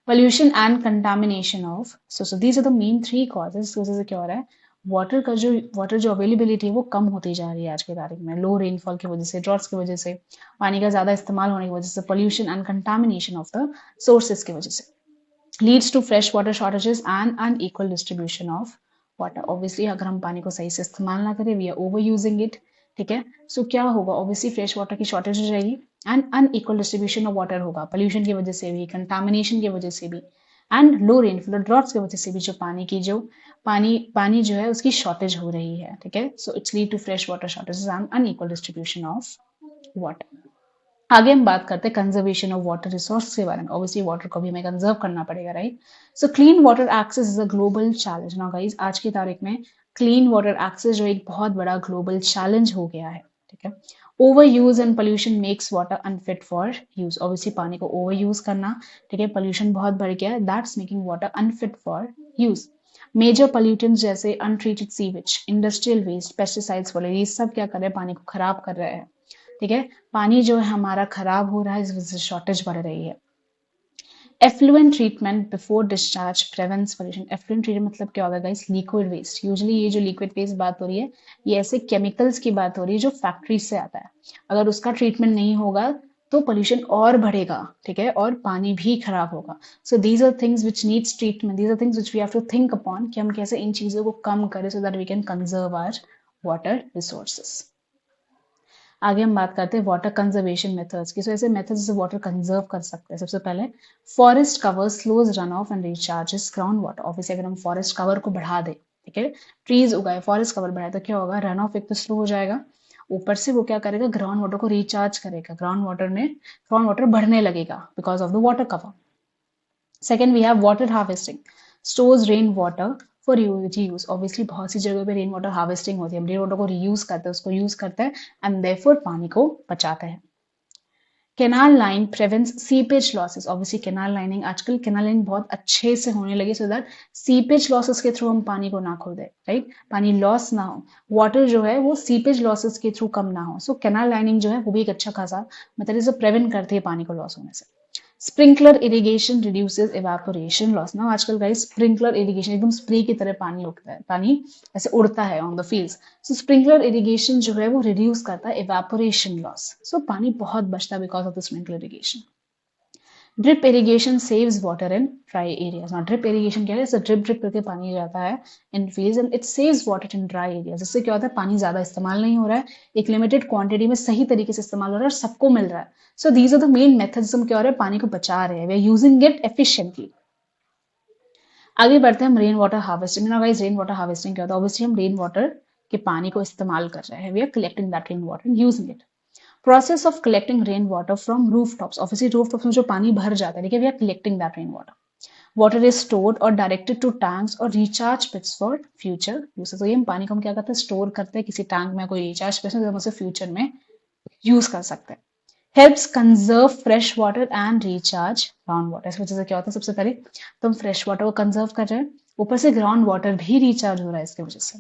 Pollution and contamination of, so these are the main three causes। इस वजह से क्या हो रहा है, वाटर जो अवेलेबिलिटी है वो कम होती जा रही है आज की तारीख में। लो रेनफॉल की वजह से, ड्रॉट्स की वजह से, पानी का ज्यादा इस्तेमाल होने की वजह से, pollution and contamination of the sources की वजह से leads to fresh water shortages and unequal distribution of water. Obviously अगर हम पानी को सही से इस्तेमाल ना करें, we are over using it, ठीक है, सो क्या होगा, ऑब्वियसली फ्रेश वाटर की शॉर्टेज हो जाएगी and unequal distribution of water होगा, पोल्यूशन की वजह से भी, कंटामिनेशन की वजह से भी, एंड लो रेनफॉल ड्रॉट्स की वजह से भी जो पानी जो है उसकी शॉर्टेज हो रही है, ठीक है। So it's lead to fresh water shortages and unequal distribution of water. आगे हम बात करते हैं कंजर्वेशन ऑफ वाटर रिसोर्स के बारे में। ऑब्वियसली वाटर को भी हमें कंजर्व करना पड़ेगा, right. So clean water access is a global challenge ना गाइस। आज की तारीख में क्लीन वाटर एक्सेस जो एक बहुत बड़ा ग्लोबल चैलेंज हो गया है, ठीक है। Over use and pollution makes water unfit for use. Obviously पानी को ओवर यूज करना, ठीक है, पोल्यूशन बहुत बढ़ गया है, that's making water unfit for use. Major pollutants जैसे untreated sewage, industrial waste, pesticides वगैरह, ये सब क्या कर रहे हैं, पानी को खराब कर रहे हैं, ठीक है। पानी जो है हमारा खराब हो रहा है, इस वजह से शॉर्टेज बढ़ रही है। Effluent treatment before discharge prevents pollution. Effluent treatment मतलब क्या होगा गाइस, लिक्विड वेस्ट। यूजुअली ये जो लिक्विड वेस्ट बात हो रही है, ये ऐसे केमिकल्स की बात हो रही है जो फैक्ट्री से आता है। अगर उसका ट्रीटमेंट नहीं होगा तो पोल्यूशन और बढ़ेगा, ठीक है, और पानी भी खराब होगा। So these are things which needs treatment, these are things which we have to think upon कि हम कैसे इन चीजों को कम करें so that we can conserve our water resources. आगे हम बात करते हैं वाटर कंजर्वेशन मेथड्स की। सो ऐसे मेथड्स से वाटर कंजर्व कर सकते हैं। सबसे पहले forest cover slows run of and recharges ground water. Obviously अगर हम फॉरेस्ट कवर को बढ़ा दें, ठीक है, ट्रीज उगाए, फॉरेस्ट कवर बढ़ाए, तो क्या होगा, रन ऑफ एक तो स्लो हो जाएगा, ऊपर से वो क्या करेगा, ग्राउंड वाटर को रिचार्ज करेगा, ग्राउंड वाटर बढ़ने लगेगा because of the water cover. Second, we have water harvesting. Stores rain water for use. Obviously बहुत सी जगह पे रेन वाटर हार्वेस्टिंग होती है, हम रेन वाटर को रीयूज करते हैं, उसको यूज करते हैं एंड देयरफॉर पानी को बचाते हैं। Canal line prevents seepage losses. Obviously canal lining, आजकल कैनाल लाइनिंग बहुत अच्छे से होने लगी सो दैट सीपेज लॉसेस के थ्रू हम पानी को ना खो दे, राइट, पानी लॉस ना हो, वाटर जो है वो सीपेज लॉसेस के थ्रू कम ना हो। सो कैनाल लाइनिंग जो है वो भी एक अच्छा खासा मतलब इसे प्रिवेंट करती है पानी को लॉस होने से। Sprinkler irrigation reduces evaporation loss. ना आजकल गाइस स्प्रिंकलर इरिगेशन एकदम स्प्रे की तरह पानी उड़ता है, पानी ऐसे उड़ता है on the fields. So sprinkler irrigation जो है वो रिड्यूस करता है इवेपोरेशन लॉस। सो पानी बहुत बचता है because of the sprinkler irrigation. Drip irrigation saves water in dry areas. ना ड्रिप इरिगेशन क्या है, जैसे ड्रिप ड्रिप करके पानी जाता है in fields and it saves water in dry areas. इससे क्या होता है, पानी ज्यादा इस्तेमाल नहीं हो रहा है, एक लिमिटेड क्वांटिटी में सही तरीके से इस्तेमाल हो रहा है और सबको मिल रहा है। So these are the main methods, हम क्या हो रहा है, पानी को बचा रहे हैं, we are using it efficiently. आगे बढ़ते हैं हम रेन वाटर हार्वेस्टिंग। ना गाइस रेन वाटर हार्वेस्टिंग क्या होता है, ऑब्वियसली हम रेन वाटर के पानी को इस्तेमाल कर रहे हैं, we are collecting that rain water and using it. Process of collecting rain water from roof tops. Obviously roof tops में जो पानी भर जाता है, ठीक है, we are collecting that rain water. Water is stored और डायरेक्टेड टू टैंक्स और recharge pits for future usage. तो ये हम पानी को हम क्या करते हैं, स्टोर करते हैं किसी टैंक में, कोई रिचार्ज पिट्स में, हम उसे फ्यूचर में यूज कर सकते हैं। Helps conserve fresh water and recharge ground water. इस वजह से क्या होता है, सबसे पहले तो हम फ्रेश वाटर को कंजर्व कर रहे हैं, ऊपर से ग्राउंड वाटर भी रिचार्ज हो रहा है इसकी वजह से।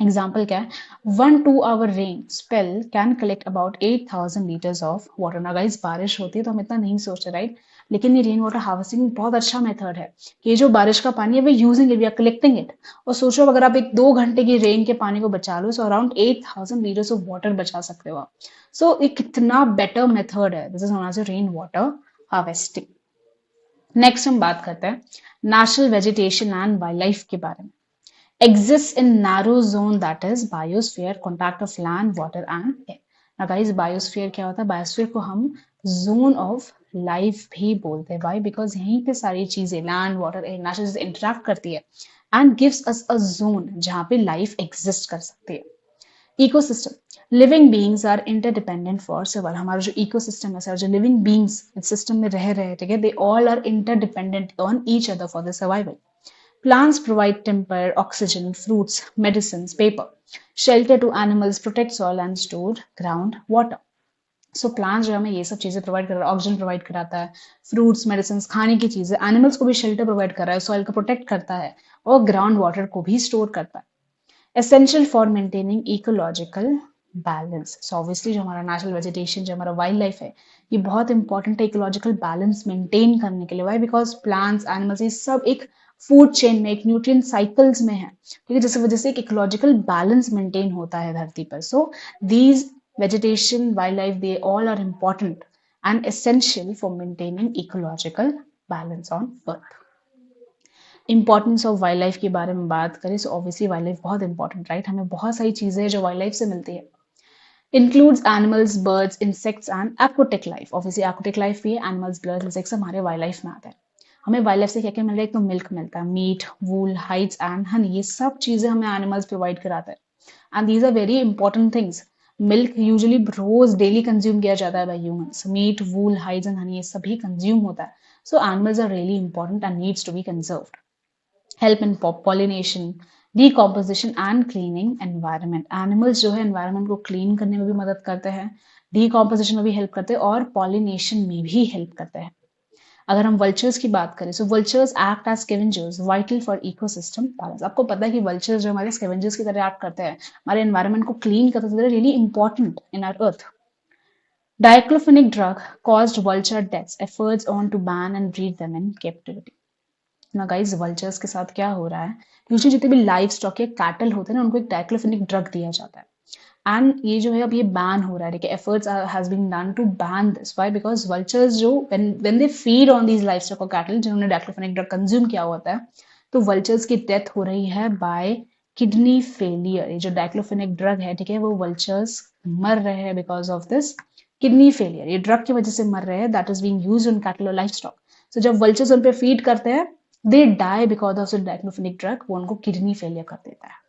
एग्जाम्पल क्या है, 1 2 hour rain spell can collect about 8,000 litres of water. ना गाइस बारिश होती है तो हम इतना नहीं सोचते, राइट, लेकिन ये रेन वाटर हार्वेस्टिंग बहुत अच्छा मेथड है कि ये जो बारिश का पानी है we using it, we are collecting it. और सोचो अगर आप एक 2 घंटे की रेन के पानी को बचा लो, so around 8,000 litres of water बचा सकते हो आप। सो ये कितना बेटर मेथड है, this is known as rain water harvesting. Next हम बात करते हैं national vegetation and wild life के बारे में। Exists in narrow zone that is biosphere, contact of land, water and air. Now guys, biosphere क्या होता है, biosphere को हम zone of life भी बोलते हैं। Why? Because यहीं पे सारी चीजें land, water, air, natural चीजें interact करती है and gives us a zone जहाँ पे life exist कर सकती है। Ecosystem, living beings are interdependent for survival. हमारा जो इकोसिस्टम है सर, जो लिविंग बींग्स इस सिस्टम में रह रहे हैं, ठीक है, they all are interdependent on each other for the survival. Plants provide timber, oxygen, fruits, medicines, paper, shelter to animals, protect soil and store ground water. So plants जो हमें ये सब चीजें प्रोवाइड कर रहा है, ऑक्सीजन प्रोवाइड कराता है, फ्रूट्स, मेडिसिन, खाने की चीजें, एनिमल्स को भी शेल्टर प्रोवाइड कर रहा है, सॉइल को प्रोटेक्ट करता है और ग्राउंड वाटर को भी स्टोर करता है। Essential for maintaining ecological balance. So obviously जो हमारा नेचुरल वेजिटेशन, जो हमारा वाइल्ड लाइफ है, ये बहुत इंपॉर्टेंट है इकोलॉजिकल बैलेंस मेंटेन करने के लिए। वाई? बिकॉज प्लांट्स, एनिमल्स, ये सब एक फूड चेन में, एक न्यूट्रिएंट साइकिल्स में है, ठीक है, जिस वजह से एक इकोलॉजिकल बैलेंस मेंटेन होता है धरती पर। So these vegetation, wildlife, they all are important and essential for maintaining ecological balance on earth. Importance of wild life के बारे में बात करें, सो ऑब्वियसली वाइल्ड लाइफ बहुत इंपॉर्टेंट, राइट, हमें बहुत सारी चीजें हैं जो वाइल्ड लाइफ से मिलती है। Includes animals, birds, insects and aquatic life. Obviously aquatic life भी है, एनिमल्स, बर्ड्स, इंसेक्ट्स हमारे वाइल्ड लाइफ में आते हैं। हमें वाइल्ड लाइफ से क्या क्या मिल रहा है, एक तो मिल्क मिलता है, meat, wool, hides and honey, ये सब चीजें हमें एनिमल्स प्रोवाइड कराते हैं and these are very important things. Milk usually रोज डेली कंज्यूम किया जाता है by humans, meat, wool, hides and honey ये सभी कंज्यूम होता है। So animals are really important and needs to be conserved. Help in pollination, decomposition and cleaning environment. Animals जो है एनवायरनमेंट को क्लीन करने में भी मदद करते हैं, डिकॉम्पोजिशन में भी हेल्प करते हैं और पॉलिनेशन में भी हेल्प करते हैं। अगर हम वल्चर्स की बात करें, so vultures act as scavengers vital for ecosystem balance. आपको पता है कि वल्चर्स जो हमारे स्कैवेंजर्स की तरह एक्ट करते हैं, हमारे एनवायरनमेंट को क्लीन करते हैं, really important in our earth. Diclofenac drug caused vulture deaths, efforts on to ban and breed them in captivity. ना गाइस वल्चर्स के साथ क्या हो रहा है, यूजुअली जितने भी लाइव स्टॉक या कैटल होते हैं ना, उनको एक डाइक्लोफेनिक ड्रग दिया जाता है एंड ये जो है अब ये बैन हो रहा है, ठीक है, efforts has been done to ban this. Why? Because vultures जो when they feed on these livestock और कैटल जिन्होंने डाइक्लोफेनिक ड्रग कंज्यूम किया होता है, तो वल्चर्स की डेथ हो रही है बाय किडनी फेलियर। ये जो डाइक्लोफेनिक ड्रग है, ठीक है, वो वल्चर्स मर रहे हैं because of this kidney failure, ये ड्रग की वजह से मर रहे हैं, that is being used on cattle और लाइवस्टॉक। सो जब वल्चर्स उन पे फीड करते हैं, they die because of diclofenac drug, वो उनको किडनी फेलियर कर देता है।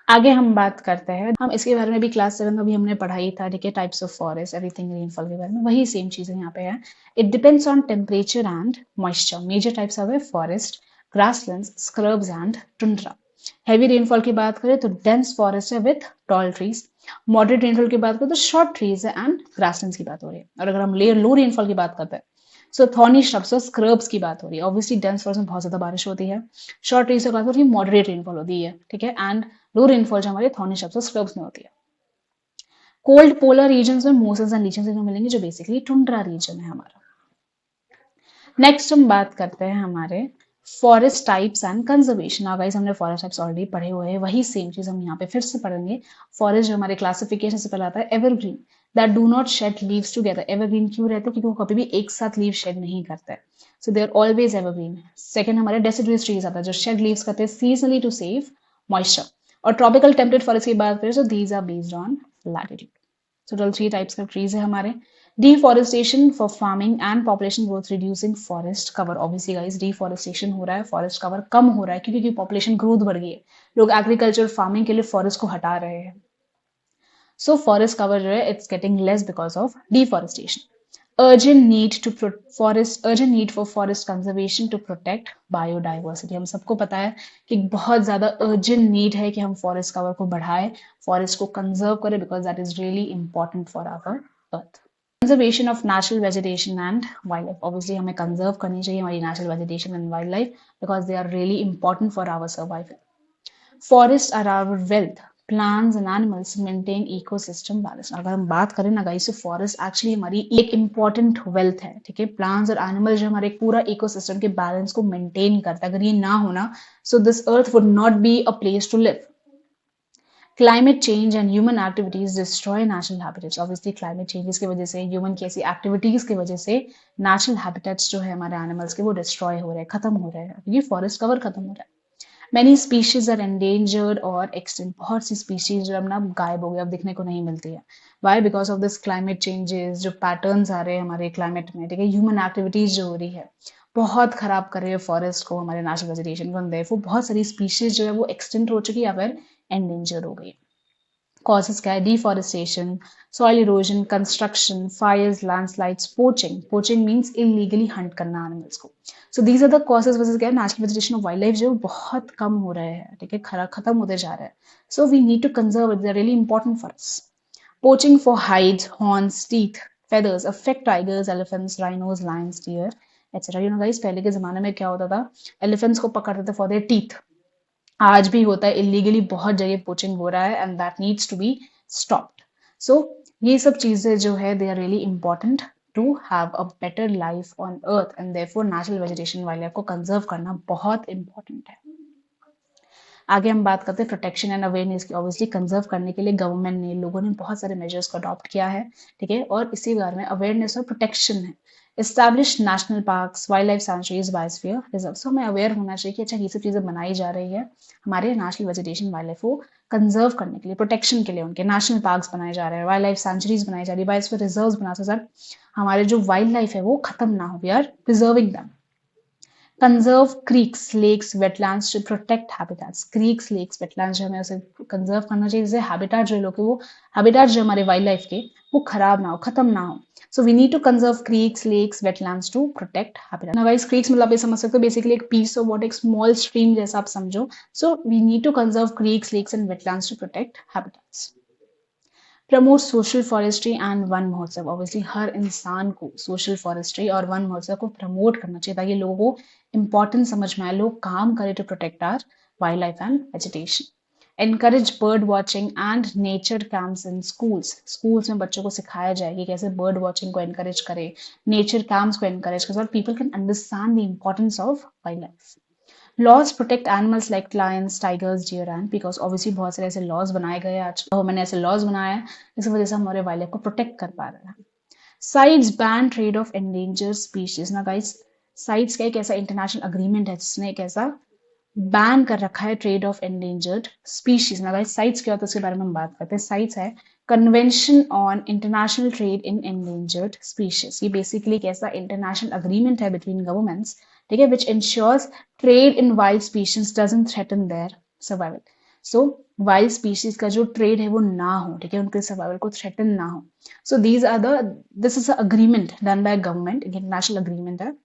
आगे हम बात करते हैं, हम इसके बारे में भी क्लास 7 में भी हमने पढ़ाई था, ठीक है, types of forest, everything rainfall के बारे में, वही सेम चीजें यहाँ पे है। It depends on temperature and moisture. Major types of forest, grasslands, scrubs and tundra. Heavy rainfall की बात करें तो डेंस फॉरेस्ट है with tall trees. Moderate rainfall की बात करें तो शॉर्ट ट्रीज है एंड ग्रासलैंड्स की बात हो रही है। और अगर हम लो रेनफॉल की बात करते हैं सो थॉर्नी श्रब्स और स्क्रब्स की बात हो रही है। ऑब्वियसली डेंस फॉरेस्ट में बहुत ज्यादा बारिश होती है। शॉर्ट ट्रीज की बात हो रही है, मॉडरेट रेनफॉल होती है, ठीक है। एंड लो रेनफॉल जो हमारे थॉर्नी श्रब्स और स्क्रब्स में होती है। कोल्ड पोलर रीजन में मोसस एंड लीचेस मिलेंगे जो बेसिकली टुंड्रा रीजन है हमारा। नेक्स्ट हम बात करते हैं हमारे forest types and conservation. Guys हमने फॉरेस्ट टाइप्स ऑलरेडी पढ़े हुए हैं, वही सेम चीज हम यहाँ पे फिर से पढ़ेंगे। फॉरेस्ट जो हमारे क्लासिफिकेशन से पहले आता है evergreen that do not shed leaves together. Evergreen क्यों रहते हैं? क्योंकि वो कभी भी एक साथ लीव शेड नहीं करते, so they are always evergreen. Second हमारे डेसिडुअस ट्रीज आता है जो शेड लीव्स करते हैं सीजनली टू सेव मॉइस्चर। और ट्रॉपिकल टेम्परेट फॉरेस्ट की बात करें तो these are based on latitude. So total 3 types का ट्रीज है हमारे। Deforestation for farming and population growth reducing forest cover. Obviously guys deforestation हो रहा है, फॉरेस्ट कवर कम हो रहा है क्योंकि पॉपुलेशन ग्रोथ बढ़ गई है, लोग एग्रीकल्चर फार्मिंग के लिए फॉरेस्ट को हटा रहे हैं। सो फॉरेस्ट कवर जो है it's getting less because of deforestation. urgent need to urgent need for forest conservation to protect biodiversity। हम सबको पता है कि बहुत ज्यादा अर्जेंट नीड है कि हम फॉरेस्ट कवर को बढ़ाएं, फॉरेस्ट को कंजर्व करें because that is really important for our earth. Conservation of natural vegetation and wild life. Obviously हमें कंजर्व करनी चाहिए हमारी natural vegetation and wild life because they are really important for our survival. Forest are our wealth, plants and animals maintain ecosystem balance. अगर हम बात करें ना guys, forest actually हमारी एक इंपॉर्टेंट वेल्थ है, ठीक है। प्लांट्स और एनिमल्स जो हमारे पूरा इकोसिस्टम के बैलेंस को मेंटेन करता है, अगर ये ना होना so this earth would not be a place to live. Climate change and human activities destroy natural habitats. Obviously climate changes की वजह से, ह्यूमन की ऐसी एक्टिविटीज की वजह से नेचुरल हैबिटेट्स जो है हमारे एनिमल्स के वो डिस्ट्रॉय हो रहे हैं, खत्म हो रहे हैं, क्योंकि फॉरेस्ट कवर खत्म हो रहा है। Many species are endangered or extinct। बहुत सी species जो अब ना गायब हो गई, अब दिखने को नहीं मिलती है। Why? Because of this climate changes, जो patterns आ रहे हैं हमारे climate में, ठीक है, human activities जो हो रही है बहुत खराब कर रही है फॉरेस्ट को, हमारे नेचुरल वेजिटेशन को, therefore बहुत सारी species जो है वो extinct हो चुकी है या फिर endangered हो गई। Causes क्या है? Deforestation, soil erosion, construction, fires, landslides, poaching। Poaching means illegally hunt करना animals को। So these are the causes वजह से क्या है, natural vegetation of wildlife जो बहुत कम हो रहे हैं, ठीक है, खत्म होते जा रहे हैं। So we need to conserve it, they are really important for us। Poaching for hides, horns, teeth, feathers affect tigers, elephants, rhinos, lions, deer, etc. You know guys, पहले के जमाने में क्या होता था, elephants को पकड़ते थे for their teeth। आज भी होता है, इलीगली बहुत जगह पोचिंग हो रहा है and that needs to be stopped. So ये सब चीजें जो है they are really important to have a better life on earth and therefore natural vegetation wild life को कंजर्व करना बहुत इंपॉर्टेंट है। आगे हम बात करते हैं प्रोटेक्शन एंड अवेयरनेस की। ऑब्वियसली कंजर्व करने के लिए गवर्नमेंट ने, लोगों ने बहुत सारे मेजर्स को अडॉप्ट किया है, ठीक है, और इसी बारे में अवेयरनेस और प्रोटेक्शन है। Establish national parks, wild life sanctuaries, biosphere reserve. So हमें अवेयर होना चाहिए कि अच्छा ये सब चीजें बनाई जा रही है हमारे नेशनल वेजिटेशन वाइल्ड लाइफ को कंजर्व करने के लिए, प्रोटेक्शन के लिए। उनके नेशनल पार्क्स बनाए जा रहे हैं, वाइल्ड लाइफ सैंचुरीज बनाई जा रही है, बायोस्फीयर रिजर्व बना सर हमारे जो वाइल्ड लाइफ है वो खत्म ना हो, we are preserving them. Conserve creeks, lakes, wetlands to protect habitats. Creeks, lakes, wetlands जो हमें उसे कंजर्व करना चाहिए, जैसे हैबिटेट जो लोग वो हैबिटेट जो हमारे वाइल्ड लाइफ के वो खराब ना हो, खत्म ना हो। So we need to conserve creeks, lakes, wetlands to protect habitat. Now guys, creeks मतलब ये समझ सकते हो बेसिकली एक पीस ऑफ वाटर, एक स्मॉल स्ट्रीम जैसा आप समझो। So we need to conserve creeks, lakes and wetlands to protect habitats. Promote social forestry and Van Mahotsav. Obviously हर इंसान को सोशल फॉरेस्ट्री और वन महोत्सव को प्रमोट करना चाहिए ताकि लोगों को इंपॉर्टेंस समझ में आए, लोग काम करें to protect our wild life and vegetation. Encourage bird watching and nature camps in schools. Schools में बच्चों को सिखाया जाए कि कैसे बर्ड वॉचिंग को एनकरेज करें, नेचर कैंप्स को एनकरेज करें, people can understand the importance of wild life. Laws protect animals like lions, tigers, deer and because obviously बहुत सारे ऐसे लॉज बनाए गए आज, तो मैंने ऐसे लॉज बनाया है इस वजह से हमारे वाइल्ड लाइफ को प्रोटेक्ट कर पा रहे हैं। Sites ban trade off endangered species. ना गाइस, साइट्स का एक ऐसा इंटरनेशनल अग्रीमेंट है जिसने एक ऐसा बैन कर रखा है ट्रेड ऑफ एंडेंजर्ड स्पीशीज। ना गाइस, साइट्स क्या होता है उसके बारे में हम बात करते हैं। साइट्स है convention on international trade in endangered species. ये बेसिकली एक ऐसा इंटरनेशनल अग्रीमेंट है बिटवीन गवर्नमेंट्स, ठीक है, which ensures trade in wild species doesn't threaten their survival. So wild species का जो ट्रेड है वो ना हो, ठीक है, उनके सर्वाइवल को थ्रेटन ना हो। So this is a agreement done by government, international agreement है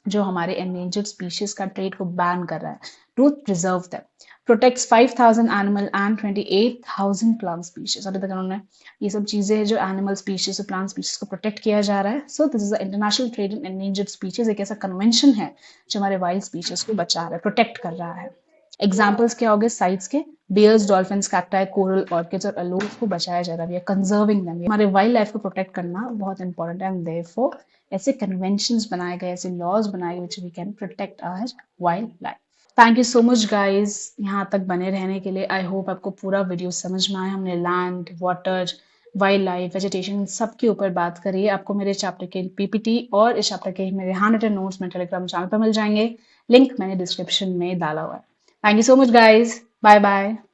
जो हमारे एंडेंजर्ड स्पीशीज का ट्रेड को बैन कर रहा है to preserve them, protects 5000 animal and 28,000 plant species. अभी तक उन्होंने ये सब चीजें हैं जो एनिमल स्पीशीज और प्लांट स्पीशीज को प्रोटेक्ट किया जा रहा है। So this is the international trade in endangered species, एक ऐसा कन्वेंशन है जो हमारे वाइल्ड स्पीशीज को बचा रहा है, प्रोटेक्ट कर रहा है। एग्जाम्पल्स क्या हो गए साइट्स के, bears, dolphins, cacti, coral, orchids और अलोज को बचाया जा रहा है, कंजर्विंग देम। हमारे वाइल्ड लाइफ को प्रोटेक्ट करना बहुत इंपॉर्टेंट है एंड देयरफॉर ऐसे कन्वेंशंस बनाए गए, ऐसे लॉज बनाए गए which we can protect our wild life. Thank you so much guys यहाँ तक बने रहने के लिए। आई होप आपको पूरा वीडियो समझ में आया। हमने land, water, wild life, vegetation सबके ऊपर बात करी है। आपको मेरे चैप्टर के पीपीटी और इस चैप्टर के मेरे हैंड रिटन नोट्स मेरे टेलीग्राम चैनल पर मिल जाएंगे, लिंक मैंने डिस्क्रिप्शन में डाला हुआ है। Thank you so much, guys. Bye bye.